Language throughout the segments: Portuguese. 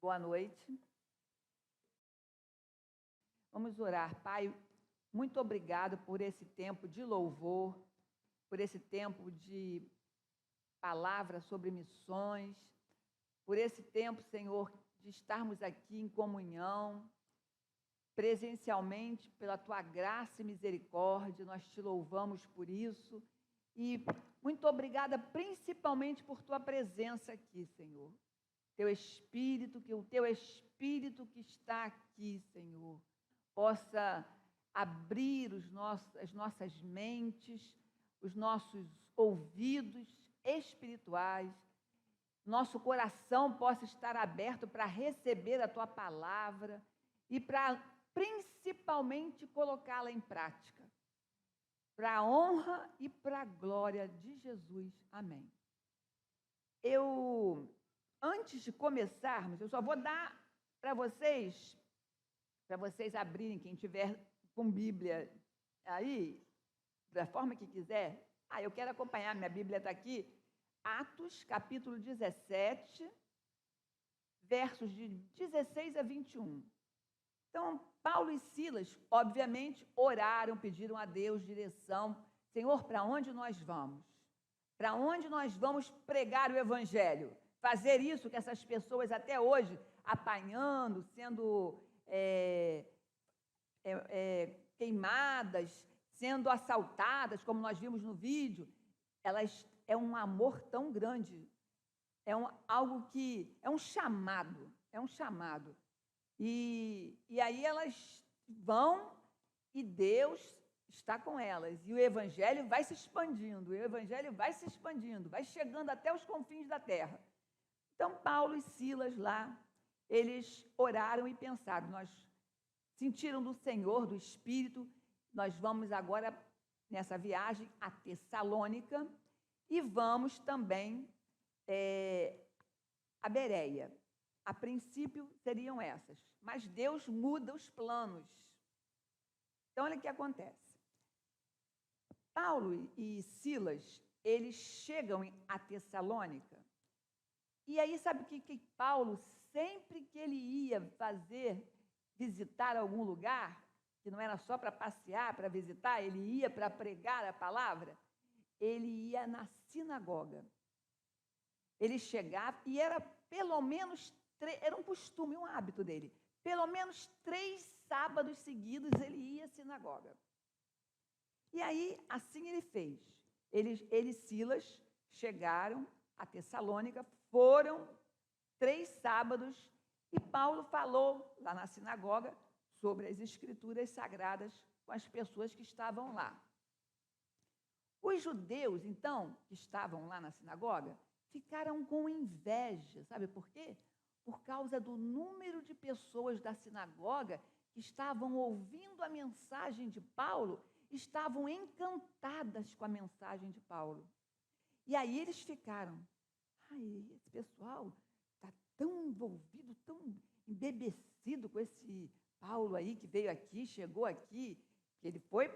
Boa noite. Vamos orar. Pai, muito obrigado por esse tempo de louvor, por esse tempo de palavra sobre missões, por esse tempo, Senhor, de estarmos aqui em comunhão, presencialmente, pela Tua graça e misericórdia, nós te louvamos por isso. E muito obrigada principalmente por Tua presença aqui, Senhor. Teu Espírito, que o Teu Espírito que está aqui, Senhor, possa abrir as nossas mentes, os nossos ouvidos espirituais, nosso coração possa estar aberto para receber a Tua palavra e para principalmente colocá-la em prática, para a honra e para a glória de Jesus. Amém. Antes de começarmos, eu só vou dar para vocês abrirem, quem tiver com Bíblia aí, da forma que quiser. Eu quero acompanhar, minha Bíblia está aqui, Atos, capítulo 17, versos de 16 a 21. Então, Paulo e Silas, obviamente, oraram, pediram a Deus direção. Senhor, para onde nós vamos? Para onde nós vamos pregar o Evangelho? Fazer isso que essas pessoas até hoje, apanhando, sendo queimadas, sendo assaltadas, como nós vimos no vídeo, é um amor tão grande, algo que é um chamado, E aí elas vão e Deus está com elas, e o Evangelho vai se expandindo, vai chegando até os confins da terra. Então, Paulo e Silas lá, eles oraram e pensaram, nós sentiram do Senhor, do Espírito, nós vamos agora nessa viagem a Tessalônica e vamos também a Bereia. A princípio seriam essas, mas Deus muda os planos. Então, olha o que acontece. Paulo e Silas, eles chegam a Tessalônica, e aí sabe o que Paulo, sempre que ele ia visitar algum lugar, que não era só para passear, para visitar, ele ia para pregar a palavra, ele ia na sinagoga. Ele chegava, e era pelo menos, era um costume, um hábito dele, pelo menos 3 sábados seguidos ele ia à sinagoga. E aí, assim ele fez. Ele e Silas chegaram a Tessalônica, foram 3 sábados, e Paulo falou lá na sinagoga sobre as escrituras sagradas com as pessoas que estavam lá. Os judeus, então, que estavam lá na sinagoga, ficaram com inveja. Sabe por quê? Por causa do número de pessoas da sinagoga que estavam ouvindo a mensagem de Paulo, estavam encantadas com a mensagem de Paulo. E aí eles ficaram, esse pessoal está tão envolvido, tão embebecido com esse Paulo aí que veio aqui, chegou aqui, que ele foi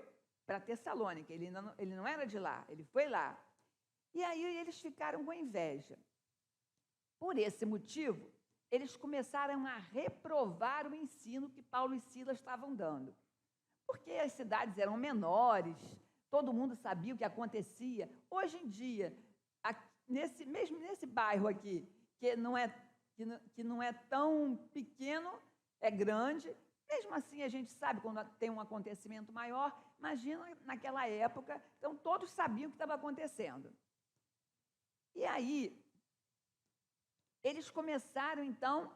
para Tessalônica, ele não era de lá, ele foi lá. E aí eles ficaram com inveja. Por esse motivo, eles começaram a reprovar o ensino que Paulo e Silas estavam dando. Porque as cidades eram menores, todo mundo sabia o que acontecia. Hoje em dia, mesmo nesse bairro aqui, que não é tão pequeno, é grande, mesmo assim a gente sabe quando tem um acontecimento maior. Imagina naquela época, então todos sabiam o que estava acontecendo. E aí, eles começaram, então,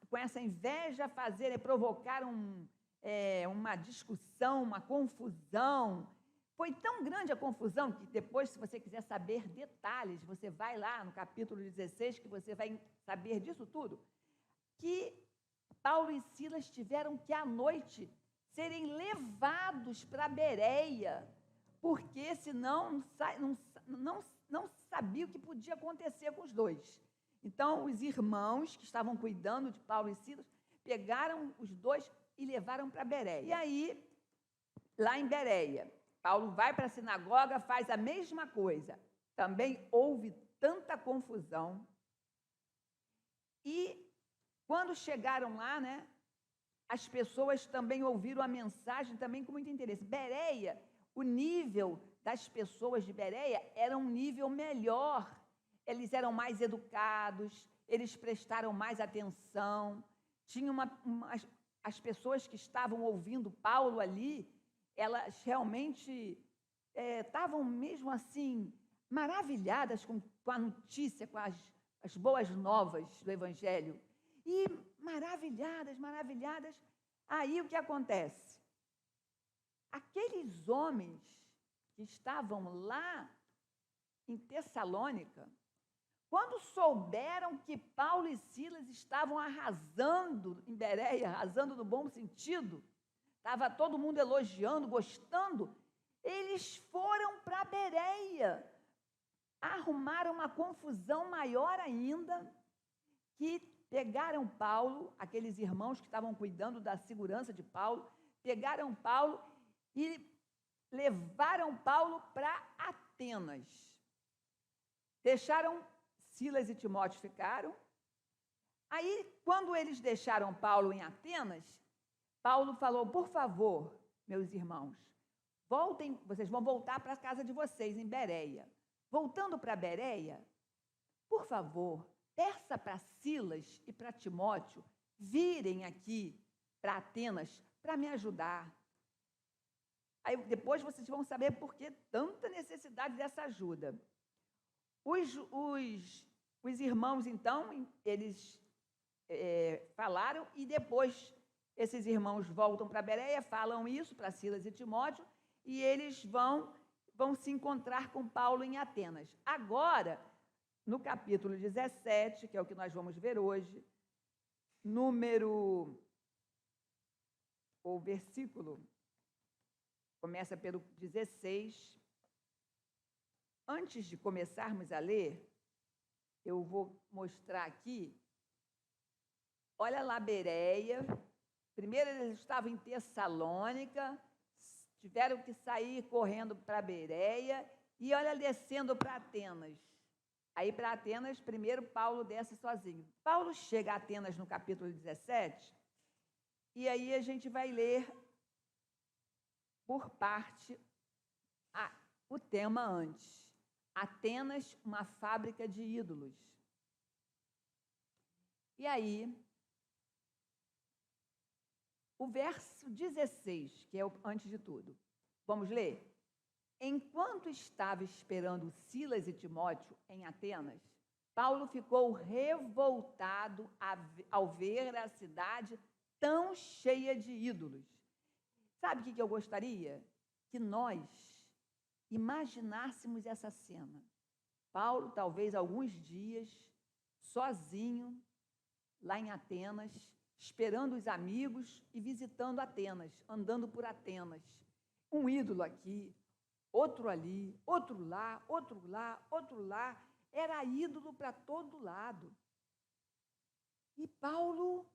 com essa inveja, provocaram uma discussão, uma confusão. Foi tão grande a confusão que depois, se você quiser saber detalhes, você vai lá no capítulo 16, que você vai saber disso tudo, que Paulo e Silas tiveram que, à noite, serem levados para Bereia, porque senão não sabia o que podia acontecer com os dois. Então, os irmãos que estavam cuidando de Paulo e Silas pegaram os dois e levaram para Bereia. E aí, lá em Bereia, Paulo vai para a sinagoga, faz a mesma coisa. Também houve tanta confusão. E Quando chegaram lá, né, as pessoas também ouviram a mensagem também com muito interesse. Bereia, o nível das pessoas de Bereia era um nível melhor. Eles eram mais educados, eles prestaram mais atenção. Tinha as pessoas que estavam ouvindo Paulo ali, elas realmente estavam mesmo assim maravilhadas com a notícia, com as boas novas do Evangelho. E maravilhadas. Aí o que acontece? Aqueles homens que estavam lá em Tessalônica, quando souberam que Paulo e Silas estavam arrasando em Bereia, arrasando no bom sentido, estava todo mundo elogiando, gostando, eles foram para Bereia, arrumaram uma confusão maior ainda, que pegaram Paulo, aqueles irmãos que estavam cuidando da segurança de Paulo, pegaram Paulo e levaram Paulo para Atenas. Deixaram Silas e Timóteo ficaram. Aí, quando eles deixaram Paulo em Atenas, Paulo falou: por favor, meus irmãos, voltem, vocês vão voltar para a casa de vocês em Bereia. Voltando para Bereia, por favor, peça para Silas e para Timóteo virem aqui para Atenas para me ajudar. Aí depois vocês vão saber por que tanta necessidade dessa ajuda. Os irmãos, então, eles falaram, e depois esses irmãos voltam para Bereia, falam isso para Silas e Timóteo, e eles vão se encontrar com Paulo em Atenas. Agora, no capítulo 17, que é o que nós vamos ver hoje, o versículo começa pelo 16. Antes de começarmos a ler, eu vou mostrar aqui. Olha lá, Bereia. Primeiro eles estavam em Tessalônica, tiveram que sair correndo para Bereia, e olha, descendo para Atenas. Aí, para Atenas, primeiro Paulo desce sozinho. Paulo chega a Atenas no capítulo 17, e aí a gente vai ler por parte o tema antes. Atenas, uma fábrica de ídolos. E aí, o verso 16, que é antes de tudo. Vamos ler? Enquanto estava esperando Silas e Timóteo em Atenas, Paulo ficou revoltado ao ver a cidade tão cheia de ídolos. Sabe o que eu gostaria? Que nós imaginássemos essa cena. Paulo, talvez alguns dias, sozinho, lá em Atenas, esperando os amigos e visitando Atenas, andando por Atenas. Um ídolo aqui, outro ali, outro lá, outro lá, outro lá. Era ídolo para todo lado. E Paulo,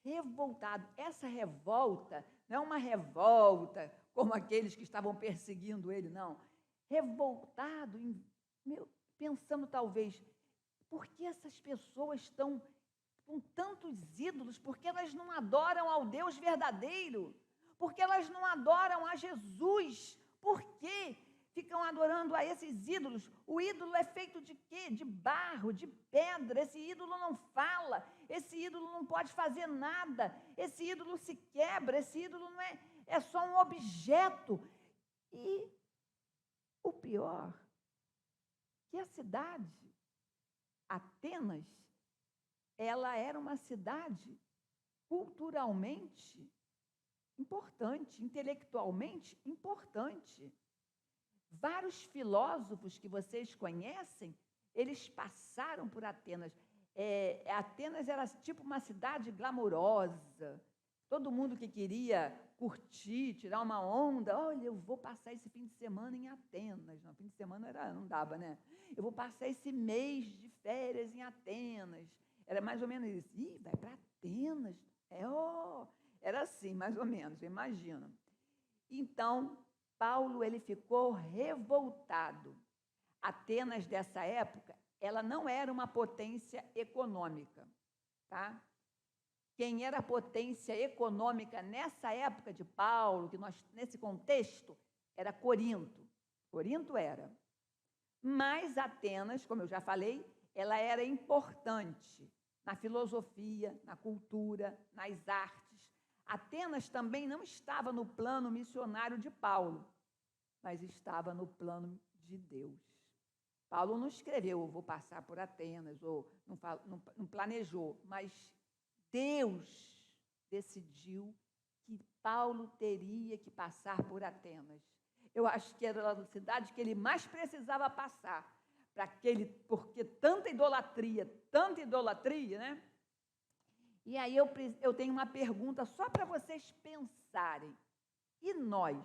revoltado. Essa revolta não é uma revolta como aqueles que estavam perseguindo ele, não. Revoltado, pensando talvez, por que essas pessoas estão com tantos ídolos? Por que elas não adoram ao Deus verdadeiro? Por que elas não adoram a Jesus? Por que ficam adorando a esses ídolos? O ídolo é feito de quê? De barro, de pedra. Esse ídolo não fala, esse ídolo não pode fazer nada, esse ídolo se quebra, esse ídolo não é só um objeto. E o pior, que a cidade, Atenas, ela era uma cidade culturalmente importante, intelectualmente importante. Vários filósofos que vocês conhecem, eles passaram por Atenas. Atenas era tipo uma cidade glamurosa. Todo mundo que queria curtir, tirar uma onda, olha, eu vou passar esse fim de semana em Atenas. Não, fim de semana não dava, né? Eu vou passar esse mês de férias em Atenas. Era mais ou menos isso. Ih, vai para Atenas. Era assim, mais ou menos, eu imagino. Então, Paulo, ele ficou revoltado. Atenas, dessa época, ela não era uma potência econômica, tá? Quem era a potência econômica nessa época de Paulo, nesse contexto, era Corinto. Corinto era. Mas Atenas, como eu já falei, ela era importante na filosofia, na cultura, nas artes. Atenas também não estava no plano missionário de Paulo, mas estava no plano de Deus. Paulo não escreveu, eu vou passar por Atenas, ou não planejou, mas Deus decidiu que Paulo teria que passar por Atenas. Eu acho que era a cidade que ele mais precisava passar, porque tanta idolatria, né? E aí eu tenho uma pergunta só para vocês pensarem. E nós?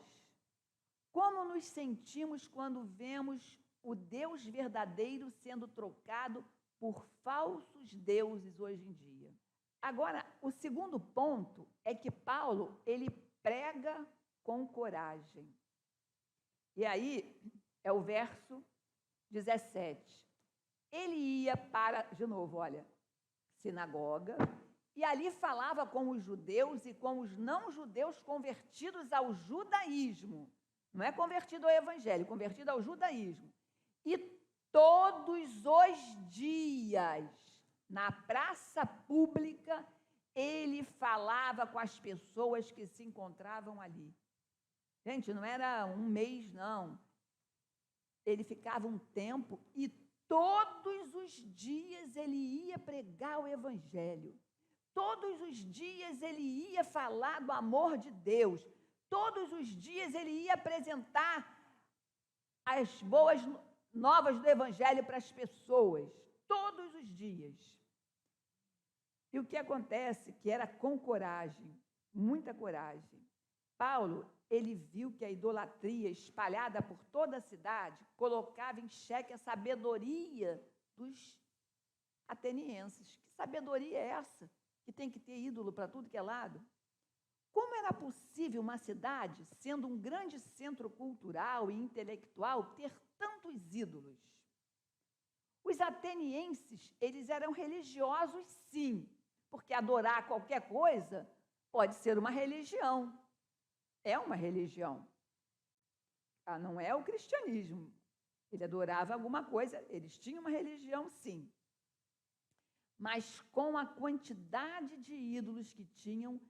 Como nos sentimos quando vemos o Deus verdadeiro sendo trocado por falsos deuses hoje em dia? Agora, o segundo ponto é que Paulo, ele prega com coragem. E aí, é o verso 17. Ele ia para, de novo, olha, sinagoga, e ali falava com os judeus e com os não-judeus convertidos ao judaísmo. Não é convertido ao evangelho, convertido ao judaísmo. E todos os dias, na praça pública, ele falava com as pessoas que se encontravam ali. Gente, não era um mês, não. Ele ficava um tempo e todos os dias ele ia pregar o evangelho. Todos os dias ele ia falar do amor de Deus. Todos os dias ele ia apresentar as boas novas do evangelho para as pessoas. Todos os dias. E o que acontece? Que era com coragem, muita coragem. Paulo, ele viu que a idolatria espalhada por toda a cidade colocava em xeque a sabedoria dos atenienses. Que sabedoria é essa? Que tem que ter ídolo para tudo que é lado? Como era possível uma cidade, sendo um grande centro cultural e intelectual, ter tantos ídolos? Os atenienses, eles eram religiosos, sim, porque adorar qualquer coisa pode ser uma religião. É uma religião. Não é o cristianismo. Ele adorava alguma coisa, eles tinham uma religião, sim. Mas com a quantidade de ídolos que tinham,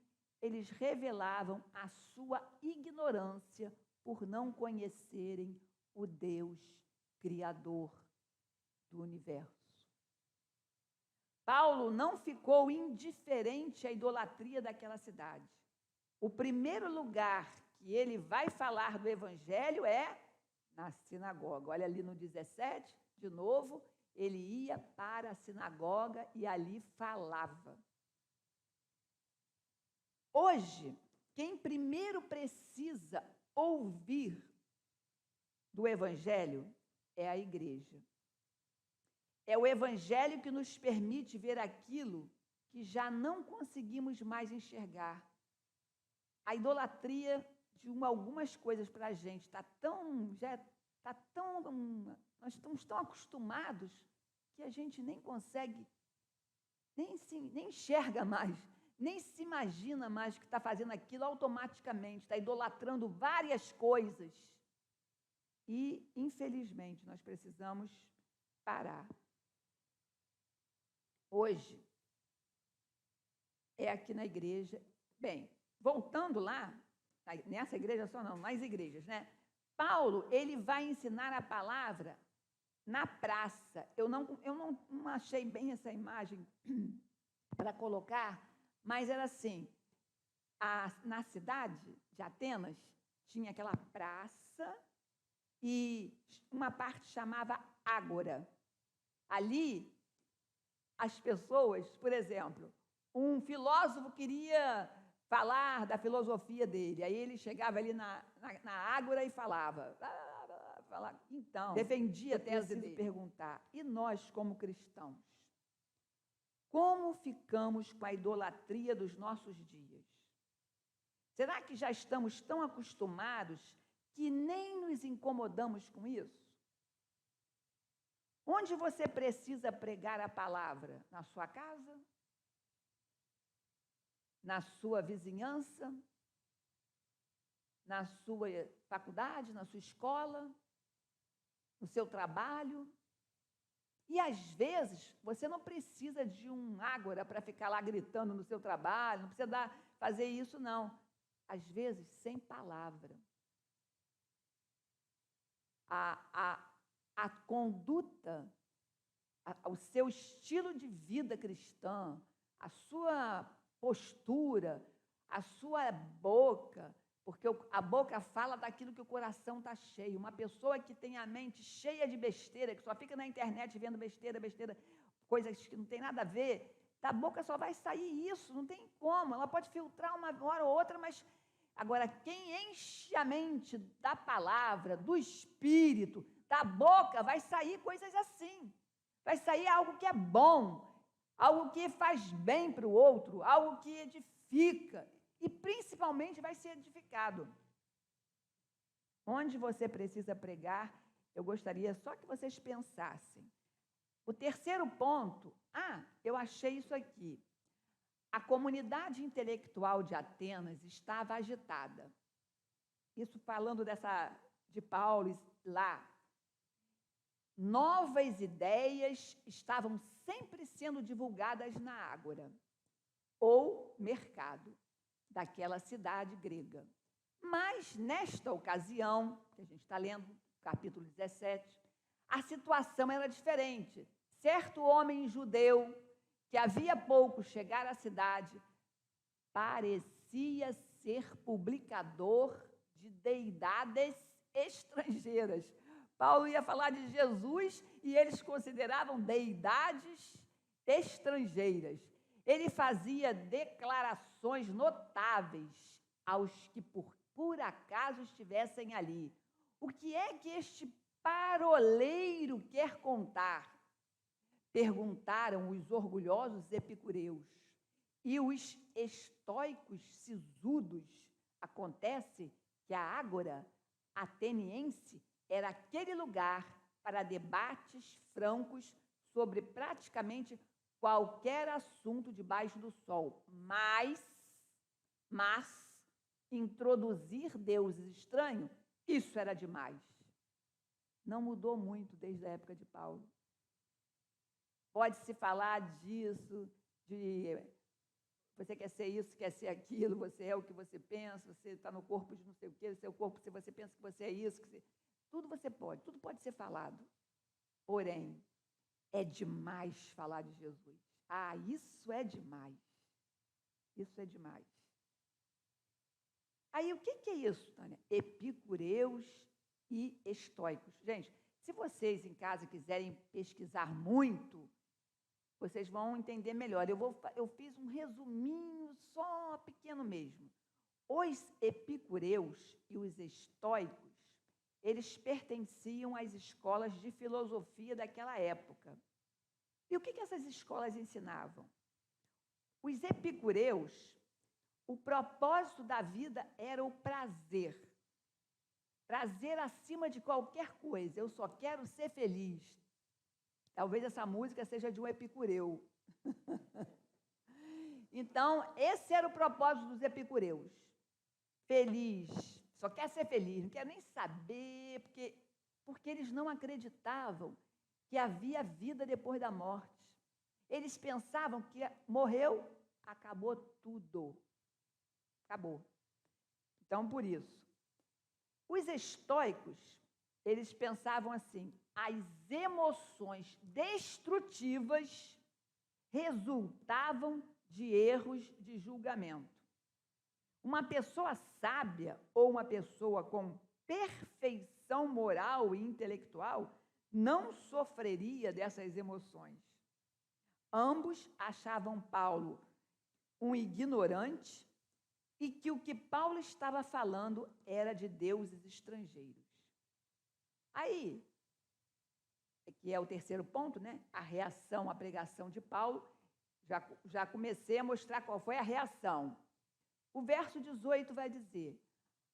eles revelavam a sua ignorância por não conhecerem o Deus Criador do universo. Paulo não ficou indiferente à idolatria daquela cidade. O primeiro lugar que ele vai falar do evangelho é na sinagoga. Olha ali no 17, de novo, ele ia para a sinagoga e ali falava. Hoje, quem primeiro precisa ouvir do evangelho é a igreja. É o evangelho que nos permite ver aquilo que já não conseguimos mais enxergar. A idolatria de algumas coisas para a gente nós estamos tão acostumados que a gente nem consegue, nem enxerga mais, nem se imagina mais que está fazendo aquilo automaticamente, está idolatrando várias coisas. E, infelizmente, nós precisamos parar. Hoje, é aqui na igreja, bem, voltando lá, nessa igreja só não, nas igrejas, né? Paulo, ele vai ensinar a palavra na praça. Eu não achei bem essa imagem para colocar, mas era assim, na cidade de Atenas, tinha aquela praça e uma parte chamava Ágora. Ali, as pessoas, por exemplo, um filósofo queria falar da filosofia dele. Aí ele chegava ali na Ágora e falava. Então, defendia a tese dele. Perguntar, e nós como cristãos? Como ficamos com a idolatria dos nossos dias? Será que já estamos tão acostumados que nem nos incomodamos com isso? Onde você precisa pregar a palavra? Na sua casa? na sua vizinhança, na sua faculdade, na sua escola, no seu trabalho. E, às vezes, você não precisa de um ágora para ficar lá gritando no seu trabalho, não precisa fazer isso, não. Às vezes, sem palavra. A conduta, o seu estilo de vida cristã, a sua postura, a sua boca, porque a boca fala daquilo que o coração está cheio. Uma pessoa que tem a mente cheia de besteira, que só fica na internet vendo besteira, coisas que não tem nada a ver, da boca só vai sair isso, não tem como. Ela pode filtrar uma hora ou outra, mas agora quem enche a mente da palavra, do espírito, da boca, vai sair coisas assim. Vai sair algo que é bom, algo que faz bem para o outro, algo que edifica. E, principalmente, vai ser edificado. Onde você precisa pregar, eu gostaria só que vocês pensassem. O terceiro ponto, eu achei isso aqui. A comunidade intelectual de Atenas estava agitada. Isso falando de Paulo lá. Novas ideias estavam sempre sendo divulgadas na ágora, ou mercado daquela cidade grega. Mas, nesta ocasião, que a gente está lendo, capítulo 17, a situação era diferente. Certo homem judeu, que havia pouco chegado à cidade, parecia ser publicador de deidades estrangeiras. Paulo ia falar de Jesus e eles consideravam deidades estrangeiras. Ele fazia declarações notáveis aos que por acaso estivessem ali. O que é que este paroleiro quer contar? Perguntaram os orgulhosos epicureus. E os estoicos sisudos. Acontece que a ágora ateniense era aquele lugar para debates francos sobre praticamente qualquer assunto debaixo do sol, mas introduzir deuses estranhos, isso era demais. Não mudou muito desde a época de Paulo. Pode-se falar disso, de você quer ser isso, quer ser aquilo, você é o que você pensa, você está no corpo de não sei o quê, seu corpo, se você pensa que você é isso, tudo tudo pode ser falado. Porém, é demais falar de Jesus. Isso é demais. Isso é demais. Aí, o que é isso, Tânia? Epicureus e estoicos. Gente, se vocês em casa quiserem pesquisar muito, vocês vão entender melhor. Eu fiz um resuminho, só pequeno mesmo. Os epicureus e os estoicos, eles pertenciam às escolas de filosofia daquela época. E o que essas escolas ensinavam? Os epicureus, o propósito da vida era o prazer. Prazer acima de qualquer coisa. Eu só quero ser feliz. Talvez essa música seja de um epicureu. Então, esse era o propósito dos epicureus. Feliz. Só quer ser feliz. Não quer nem saber, porque eles não acreditavam que havia vida depois da morte. Eles pensavam que morreu, acabou tudo. Acabou. Então, por isso. Os estoicos, eles pensavam assim, as emoções destrutivas resultavam de erros de julgamento. Uma pessoa sábia ou uma pessoa com perfeição moral e intelectual não sofreria dessas emoções. Ambos achavam Paulo um ignorante e que o que Paulo estava falando era de deuses estrangeiros. Aí, que é o terceiro ponto, né? A reação à pregação de Paulo, já comecei a mostrar qual foi a reação. O verso 18 vai dizer,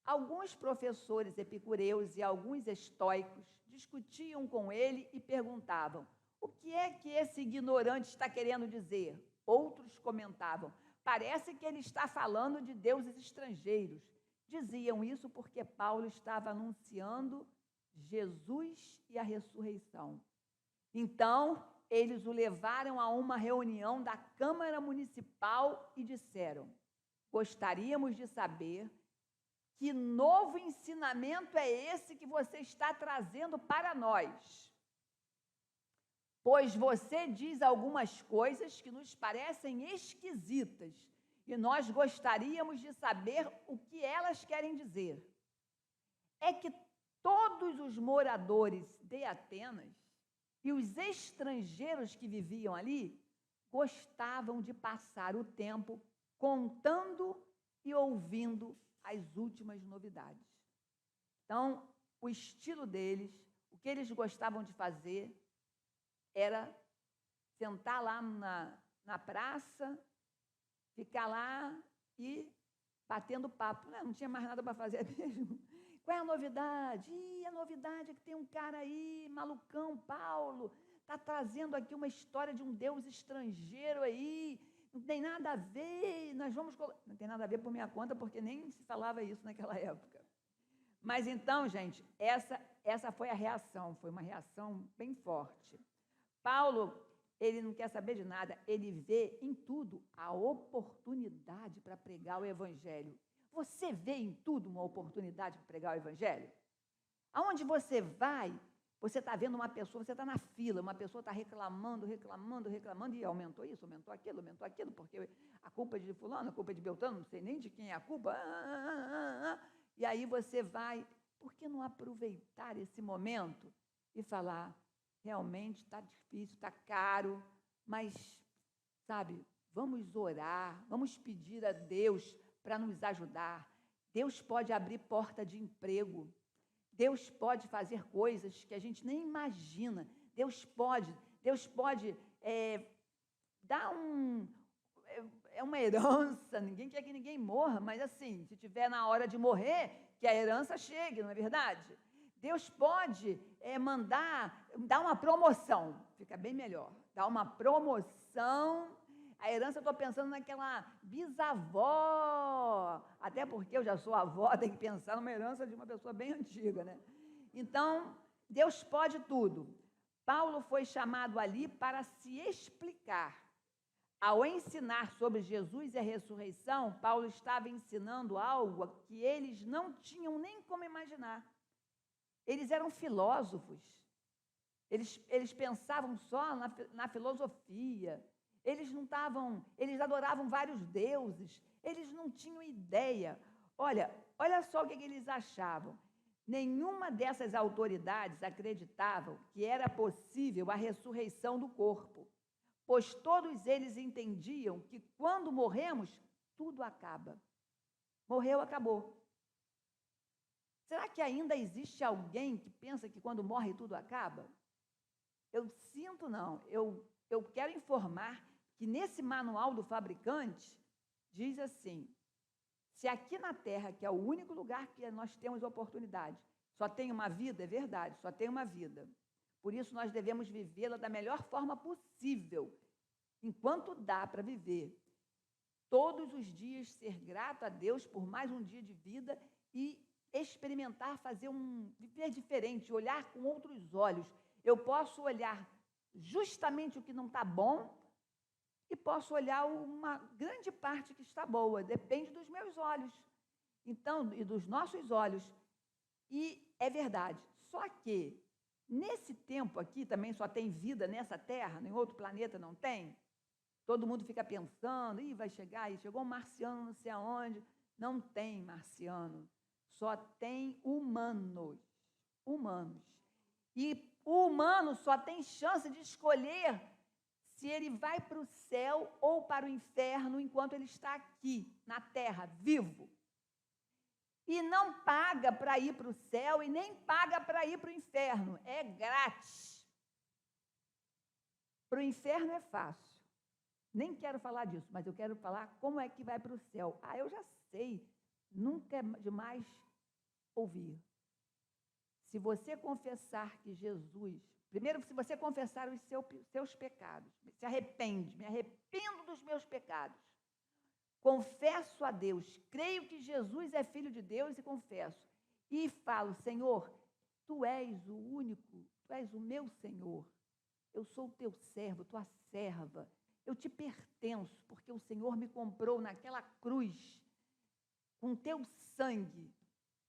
alguns professores epicureus e alguns estoicos discutiam com ele e perguntavam, o que é que esse ignorante está querendo dizer? Outros comentavam, parece que ele está falando de deuses estrangeiros. Diziam isso porque Paulo estava anunciando Jesus e a ressurreição. Então, eles o levaram a uma reunião da Câmara Municipal e disseram: gostaríamos de saber que novo ensinamento é esse que você está trazendo para nós? Pois você diz algumas coisas que nos parecem esquisitas e nós gostaríamos de saber o que elas querem dizer. É que todos os moradores de Atenas e os estrangeiros que viviam ali gostavam de passar o tempo contando e ouvindo as últimas novidades. Então, o estilo deles, o que eles gostavam de fazer, era sentar lá na praça, ficar lá e batendo papo. Não tinha mais nada para fazer mesmo. Qual é a novidade? A novidade é que tem um cara aí, malucão, Paulo, está trazendo aqui uma história de um deus estrangeiro aí, não tem nada a ver, não tem nada a ver por minha conta, porque nem se falava isso naquela época. Mas então, gente, essa foi a reação, foi uma reação bem forte. Paulo, ele não quer saber de nada, ele vê em tudo a oportunidade para pregar o evangelho. Você vê em tudo uma oportunidade para pregar o evangelho? Aonde você vai, você está vendo uma pessoa, você está na fila, uma pessoa está reclamando, e aumentou isso, aumentou aquilo, porque a culpa é de fulano, a culpa é de Beltrano, não sei nem de quem é a culpa. E aí você vai, por que não aproveitar esse momento e falar, realmente está difícil, está caro, mas, sabe, vamos orar, vamos pedir a Deus para nos ajudar. Deus pode abrir porta de emprego. Deus pode fazer coisas que a gente nem imagina. Deus pode dar uma herança. Ninguém quer que ninguém morra, mas assim, se tiver na hora de morrer, que a herança chegue, não é verdade? Deus pode dar uma promoção, fica bem melhor, dar uma promoção. A herança, eu estou pensando naquela bisavó, até porque eu já sou avó, tem que pensar numa herança de uma pessoa bem antiga, né? Então, Deus pode tudo. Paulo foi chamado ali para se explicar. Ao ensinar sobre Jesus e a ressurreição, Paulo estava ensinando algo que eles não tinham nem como imaginar. Eles eram filósofos, eles pensavam só na filosofia, eles adoravam vários deuses, eles não tinham ideia. Olha só o que eles achavam. Nenhuma dessas autoridades acreditavam que era possível a ressurreição do corpo, pois todos eles entendiam que quando morremos, tudo acaba. Morreu, acabou. Será que ainda existe alguém que pensa que quando morre tudo acaba? Eu sinto não. Eu quero informar que nesse manual do fabricante diz assim: se aqui na Terra, que é o único lugar que nós temos oportunidade, só tem uma vida, é verdade, só tem uma vida. Por isso nós devemos vivê-la da melhor forma possível, enquanto dá para viver. Todos os dias ser grato a Deus por mais um dia de vida e experimentar, viver diferente, olhar com outros olhos. Eu posso olhar justamente o que não está bom e posso olhar uma grande parte que está boa, depende dos meus olhos, então, e dos nossos olhos. E é verdade, só que nesse tempo aqui também só tem vida nessa Terra, em outro planeta não tem. Todo mundo fica pensando, vai chegar aí, chegou um marciano não sei aonde. Não tem marciano, só tem humanos. E o humano só tem chance de escolher se ele vai para o céu ou para o inferno enquanto ele está aqui, na Terra, vivo. E não paga para ir para o céu e nem paga para ir para o inferno, é grátis. Para o inferno é fácil. Nem quero falar disso, mas eu quero falar como é que vai para o céu. Eu já sei, nunca é demais ouvir. Se você confessar que Jesus... Primeiro, se você confessar os seus pecados, se arrepende, me arrependo dos meus pecados. confesso a Deus, creio que Jesus é Filho de Deus e confesso. E falo, Senhor, Tu és o único, Tu és o meu Senhor. Eu sou o Teu servo, Tua serva. Eu Te pertenço, porque o Senhor me comprou naquela cruz com Teu sangue.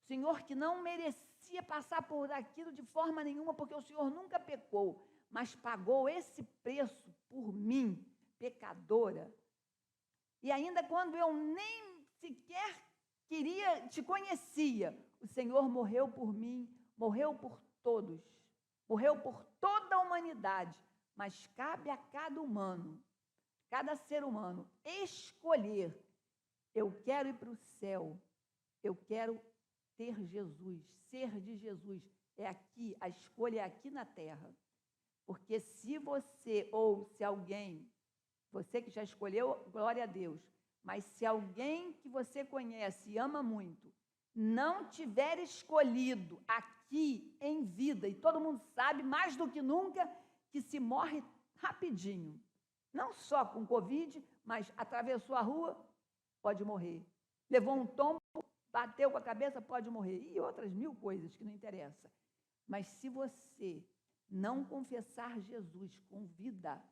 Senhor que não merecia passar por aquilo de forma nenhuma, porque o Senhor nunca pecou, mas pagou esse preço por mim, pecadora. E ainda quando eu nem sequer te conhecia, o Senhor morreu por mim, morreu por todos, morreu por toda a humanidade, mas cabe a cada humano, cada ser humano, escolher, eu quero ir para o céu, eu quero ter Jesus, ser de Jesus, é aqui, a escolha é aqui na terra. Porque se você ou se alguém, você que já escolheu, glória a Deus, mas se alguém que você conhece e ama muito, não tiver escolhido aqui em vida, e todo mundo sabe mais do que nunca que se morre rapidinho, não só com Covid, mas atravessou a rua, pode morrer. Levou um tombo, bateu com a cabeça, pode morrer. E outras 1000 coisas que não interessam. Mas se você não confessar Jesus com vida,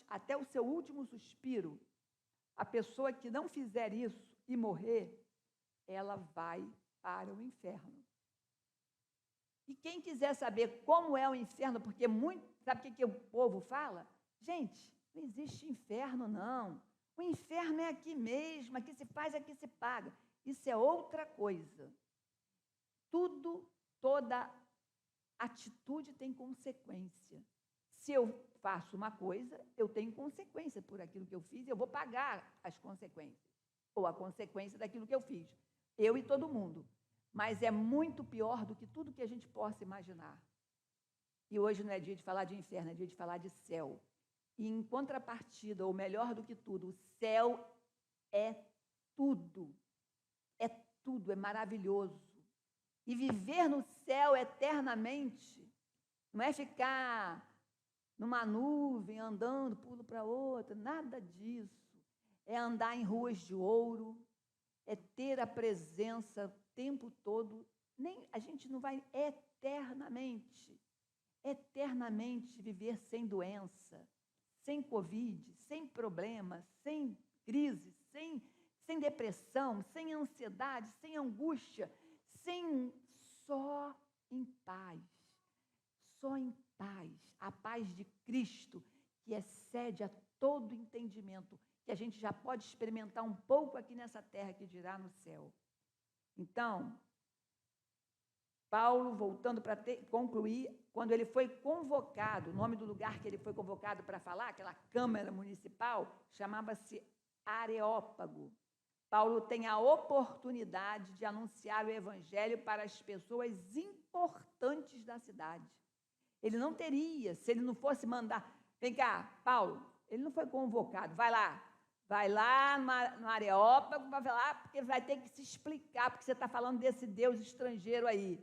até o seu último suspiro, a pessoa que não fizer isso e morrer, ela vai para o inferno. E quem quiser saber como é o inferno, porque sabe o que o povo fala? Gente, não existe inferno, não. O inferno é aqui mesmo, aqui se faz, aqui se paga. Isso é outra coisa. Toda atitude tem consequência. Se eu faço uma coisa, eu tenho consequência por aquilo que eu fiz, eu vou pagar as consequências, ou a consequência daquilo que eu fiz, eu e todo mundo. Mas é muito pior do que tudo que a gente possa imaginar. E hoje não é dia de falar de inferno, é dia de falar de céu. E em contrapartida, ou melhor do que tudo, o céu é tudo. É tudo, é maravilhoso. E viver no céu eternamente não é ficar numa nuvem, andando, pulo para outra, nada disso. É andar em ruas de ouro, é ter a presença o tempo todo. A gente não vai eternamente viver sem doença, sem Covid, sem problemas, sem crise, sem depressão, sem ansiedade, sem angústia, só em paz. Só em paz. A paz de Cristo, que excede a todo entendimento, que a gente já pode experimentar um pouco aqui nessa terra, que dirá no céu. Então, Paulo, voltando para concluir, quando ele foi convocado, o nome do lugar que ele foi convocado para falar, aquela Câmara Municipal, chamava-se Areópago. Paulo tem a oportunidade de anunciar o Evangelho para as pessoas importantes da cidade. Ele não teria, se ele não fosse mandar, vem cá, Paulo, ele não foi convocado, vai lá no Areópago, vai lá, porque vai ter que se explicar, porque você está falando desse Deus estrangeiro aí.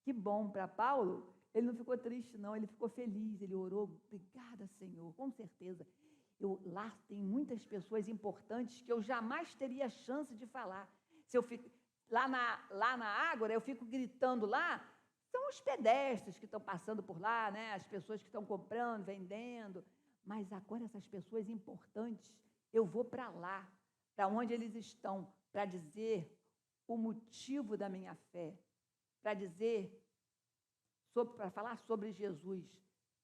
Que bom para Paulo, ele não ficou triste não, ele ficou feliz, ele orou, obrigada Senhor, com certeza. Lá tem muitas pessoas importantes que eu jamais teria chance de falar. Se eu fico lá na Ágora, eu fico gritando lá, são os pedestres que estão passando por lá, né? As pessoas que estão comprando, vendendo. Mas agora essas pessoas importantes, eu vou para lá, para onde eles estão, para dizer o motivo da minha fé, para falar sobre Jesus,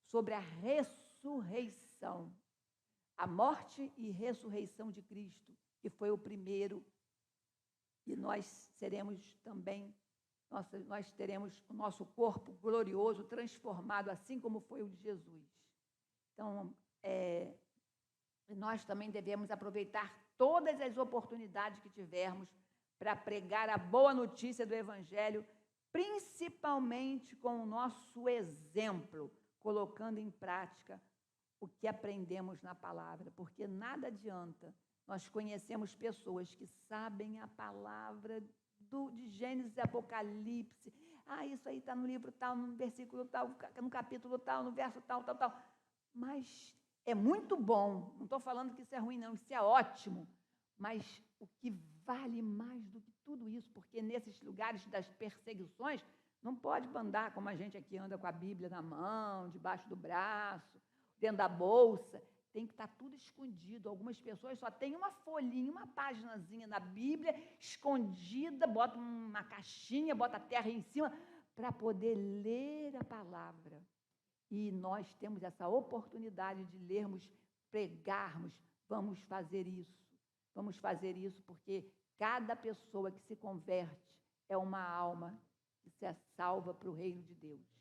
sobre a ressurreição, a morte e ressurreição de Cristo, que foi o primeiro, e nós seremos também. Nós teremos o nosso corpo glorioso transformado, assim como foi o de Jesus. Então, nós também devemos aproveitar todas as oportunidades que tivermos para pregar a boa notícia do Evangelho, principalmente com o nosso exemplo, colocando em prática o que aprendemos na palavra, porque nada adianta. Nós conhecemos pessoas que sabem a palavra de Gênesis e Apocalipse. Isso aí está no livro tal, no versículo tal, no capítulo tal, no verso tal. Mas é muito bom, não estou falando que isso é ruim, não, isso é ótimo, mas o que vale mais do que tudo isso, porque nesses lugares das perseguições, não pode andar como a gente aqui anda com a Bíblia na mão, debaixo do braço, dentro da bolsa, tem que estar tudo escondido. Algumas pessoas só têm uma folhinha, uma paginazinha na Bíblia, escondida, bota uma caixinha, bota a terra em cima, para poder ler a palavra. E nós temos essa oportunidade de lermos, pregarmos, vamos fazer isso. Vamos fazer isso porque cada pessoa que se converte é uma alma que se salva para o reino de Deus.